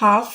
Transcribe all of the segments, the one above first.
1/2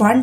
1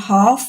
1/2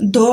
2